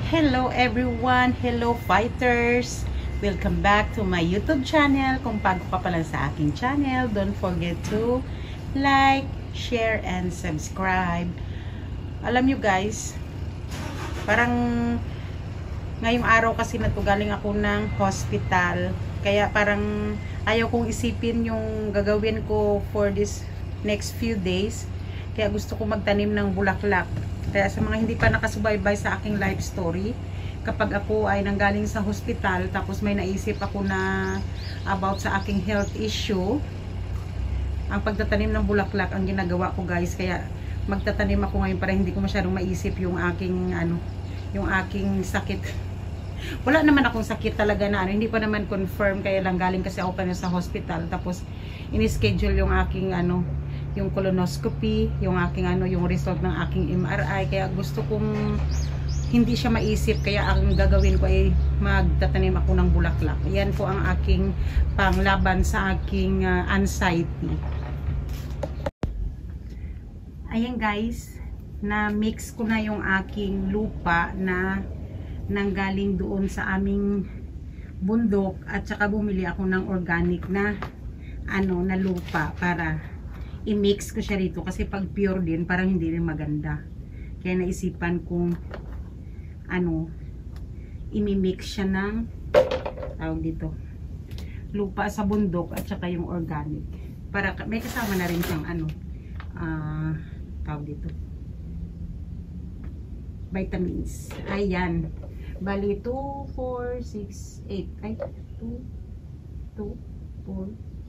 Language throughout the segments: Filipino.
Hello everyone! Hello fighters! Welcome back to my YouTube channel. Kung bago ka pa lang sa aking channel, don't forget to like, share, and subscribe. Alam nyo guys, parang ngayong araw kasi galing ako ng hospital. Kaya parang ayaw kong isipin yung gagawin ko for this next few days. Kaya gusto ko magtanim ng bulaklak. Kaya sa mga hindi pa nakasubaybay sa aking life story, kapag ako ay nanggaling sa hospital, tapos may naisip ako na about sa aking health issue, ang pagtatanim ng bulaklak ang ginagawa ko guys. Kaya magtatanim ako ngayon para hindi ko masyadong maisip yung aking yung aking sakit. Wala naman akong sakit talaga na hindi pa naman confirm, kaya lang galing kasi ako pa sa hospital, tapos ini-schedule yung aking yung colonoscopy, yung aking yung result ng aking MRI. Kaya gusto kong hindi siya maisip, kaya ang gagawin ko ay magtatanim ako ng bulaklak. Yan po ang aking panglaban sa aking anxiety. Ayan guys, na mix ko na yung aking lupa na nanggaling doon sa aming bundok, at saka bumili ako ng organic na na lupa para i-mix ko siya rito, kasi pag pure din parang hindi rin maganda. Kaya naisipan kong imi-mix siya ng tawag dito lupa sa bundok at saka yung organic, para may kasama na rin siyang tawag dito vitamins. Ayan, bali 2, 4, 6, 8 ay 2, 4,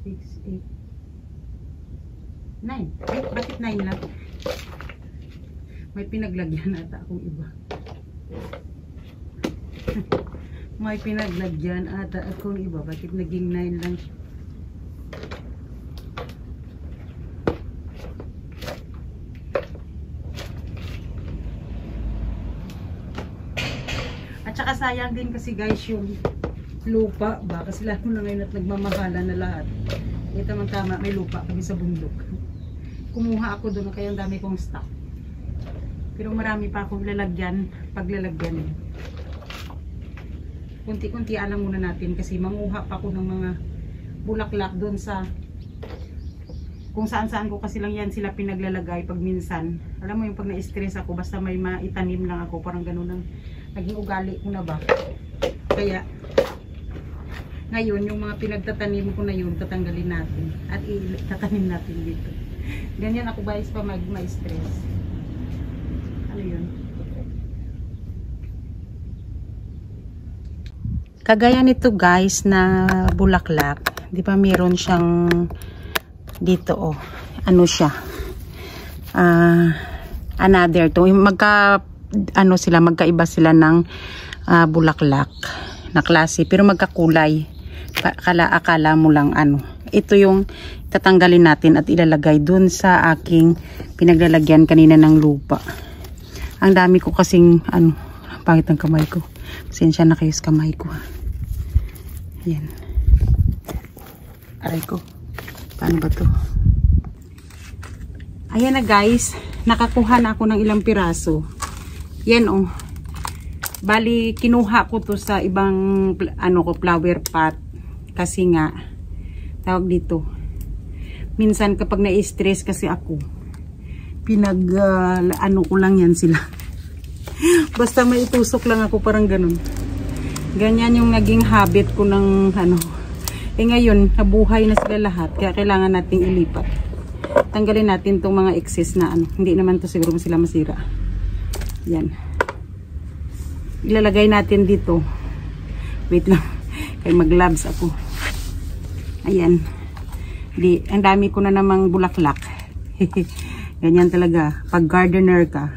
6, 8, 9. Ay, bakit 9 lang? May pinaglagyan ata akong iba. May pinaglagyan ata akong iba. Bakit naging 9 lang siya? At saka sayang din kasi guys yung lupa ba? Kasi lalo na ngayon at nagmamahala na lahat. Ito tamang tama, may lupa kami sa bundok. Kumuha ako doon, kaya ang dami kong stock. Pero marami pa akong lalagyan, paglalagyan. Kunti-kunti alam muna natin, kasi manguha pa ako ng mga bulaklak doon sa kung saan-saan ko kasi lang yan sila pinaglalagay pag minsan. Alam mo yung pag na-stress ako, basta may maitanim lang ako, parang ganun ang naging ugali ko na ba. Kaya ngayon, yung mga pinagtatanim ko na yun, tatanggalin natin at itatanim natin dito. Ganyan ako guys pa ma-stress. Ano yun? Kagaya nito guys na bulaklak. Di ba meron siyang dito ano siya? Another to. Magkaiba sila ng bulaklak na klase, pero magkakulay. Akala mo lang ito yung tatanggalin natin at ilalagay dun sa aking pinaglalagyan kanina ng lupa. Ang dami ko kasing pangit ang kamay ko. Pasensya na kayo sa kamay ko. Ayan. Aray ko. Paano ba to? Ayan na guys. Nakakuha na ako ng ilang piraso. Yan bali, kinuha ko to sa ibang flower pot. Kasi nga, tawag dito, minsan kapag na-stress kasi ako, ko lang yan sila. Basta may itusok lang ako, parang ganun. Ganyan yung naging habit ko ng ngayon, nabuhay na sila lahat, kaya kailangan nating ilipat. Tanggalin natin tong mga excess na hindi naman to siguro sila masira. Yan. Ilalagay natin dito. Wait lang. Kaya mag-gloves ako. Ayan. Ang dami ko na namang bulaklak. Ganyan talaga. Pag gardener ka,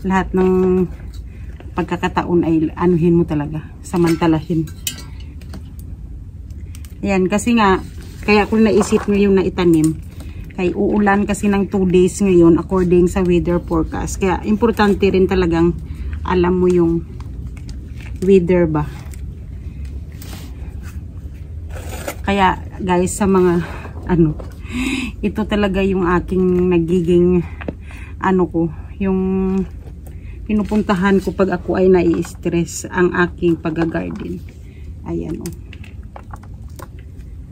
lahat ng pagkakataon ay anuhin mo talaga. Samantalahin. Ayan. Kasi nga, kaya ako naisip ngayon na itanim. Kaya uulan kasi ng 2 days ngayon according sa weather forecast. Kaya importante rin talagang alam mo yung weather ba. Kaya guys, sa mga ito talaga yung aking nagiging yung pinupuntahan ko pag ako ay nai-stress ang aking pag-garden. Ayan, oh.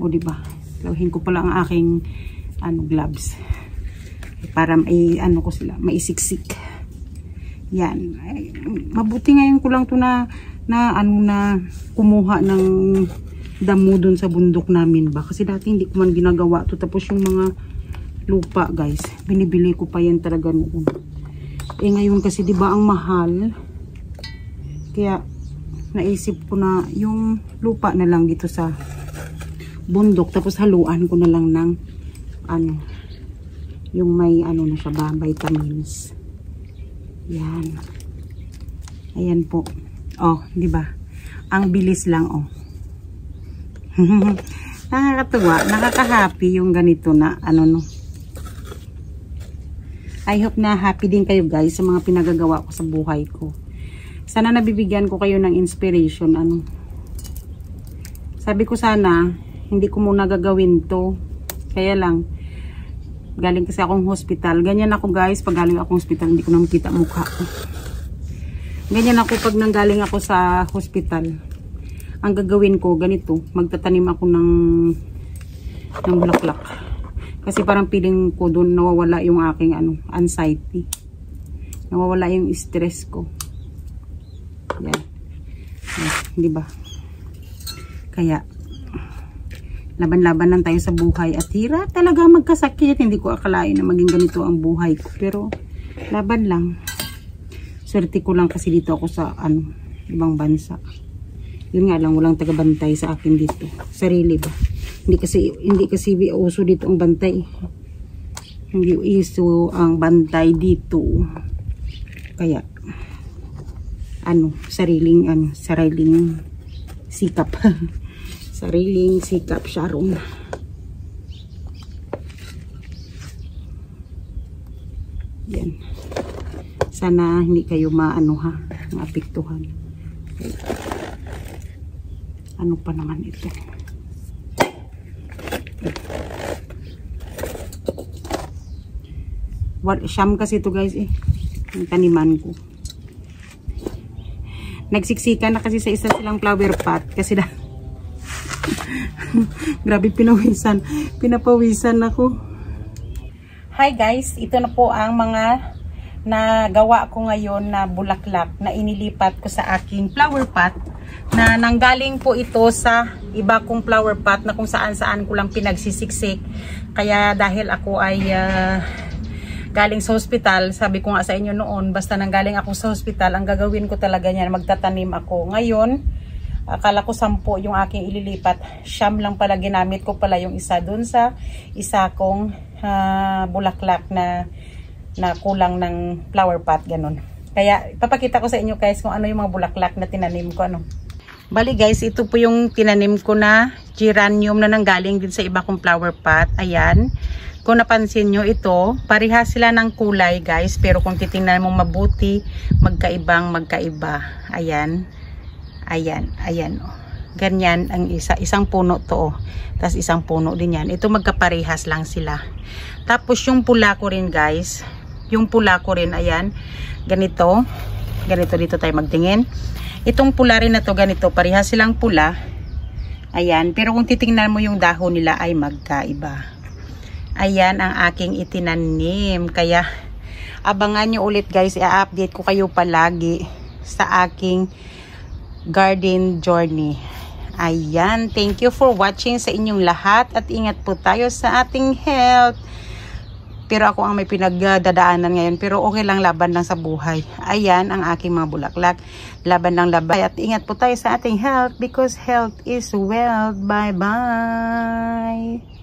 O, diba? Lawhin ko pala ang aking gloves. Para ko sila, maisiksik. Yan. Ay, mabuti ngayon ko lang to na kumuha ng damo dun sa bundok namin ba. Kasi dati hindi ko man ginagawa to. Tapos yung mga lupa, guys, binibili ko pa yan talaga noon. Eh ngayon kasi diba ang mahal. Kaya naisip ko na yung lupa na lang dito sa bundok. Tapos haluan ko na lang ng yung may na siya ba, vitamins. Yan. Ayan po. Oh, di ba? Ang bilis lang, oh. Nakakatuwa, nakaka-happy yung ganito na no. I hope na happy din kayo, guys, sa mga pinagagawa ko sa buhay ko. Sana nabibigyan ko kayo ng inspiration, Sabi ko sana, hindi ko muna gagawin to. Kaya lang, galing kasi akong hospital. Ganyan ako, guys, pag galing akong hospital, hindi ko na makita mukha ko. Ganyan ako pag nanggaling ako sa hospital. Ang gagawin ko, ganito, magtatanim ako ng bulaklak. Kasi parang feeling ko doon nawawala yung aking anxiety. Nawawala yung stress ko. Yan. Di ba? Kaya laban-laban lang tayo sa buhay at hirap talaga magkasakit. Hindi ko akalain na maging ganito ang buhay ko, pero laban lang. Swerte ko lang kasi dito ako sa ibang bansa. Yun nga lang, walang tagabantay sa akin dito. Sarili ba? Hindi kasi uso dito ang bantay. Hindi uso ang bantay dito. Kaya sariling sikap. Sariling sikap, Sharon. Yan. Sana hindi kayo maapektuhan. Ano pa naman ito? Siyam kasi ito, guys, ang taniman ko. Nagsiksikan na kasi sa isa silang flower pot kasi grabe pinapawisan ako. Hi guys, ito na po ang mga nagawa ko ngayon na bulaklak na inilipat ko sa aking flower pot, na nanggaling po ito sa iba kong flower pot na kung saan ko lang pinagsisiksik. Kaya dahil ako ay galing sa hospital, sabi ko nga sa inyo noon, basta nanggaling ako sa hospital, ang gagawin ko talaga niyan, magtatanim ako. Ngayon, akala ko 10 yung aking ililipat, 9 lang pala, ginamit ko pala yung isa dun sa isa kong bulaklak na kulang ng flower pot, ganun. Kaya papakita ko sa inyo, guys, kung ano yung mga bulaklak na tinanim ko. Bali, guys, ito po yung tinanim ko na geranium na nanggaling din sa iba kong flower pot. Ayan. Kung napansin nyo, ito, parehas sila ng kulay, guys. Pero kung titingnan mo mabuti, magkaibang magkaiba. Ayan. Ayan. Ayan. Ganyan ang isang puno to. Tapos isang puno din yan. Ito magkaparehas lang sila. Tapos yung pula ko rin, guys. Yung pula ko rin, ayan. Ganito. Ganito dito tayo magtingin. Itong pula rin na to, ganito. Parehas silang pula. Ayan. Pero kung titingnan mo yung dahon nila ay magkaiba. Ayan ang aking itinanim. Kaya abangan nyo ulit, guys. I-update ko kayo palagi sa aking garden journey. Ayan. Thank you for watching sa inyong lahat. At ingat po tayo sa ating health. Pero ako ang may pinagdadaanan ngayon. Pero okay lang, laban lang sa buhay. Ayan ang aking mga bulaklak. Laban lang laban. At ingat po tayo sa ating health because health is wealth. Bye-bye.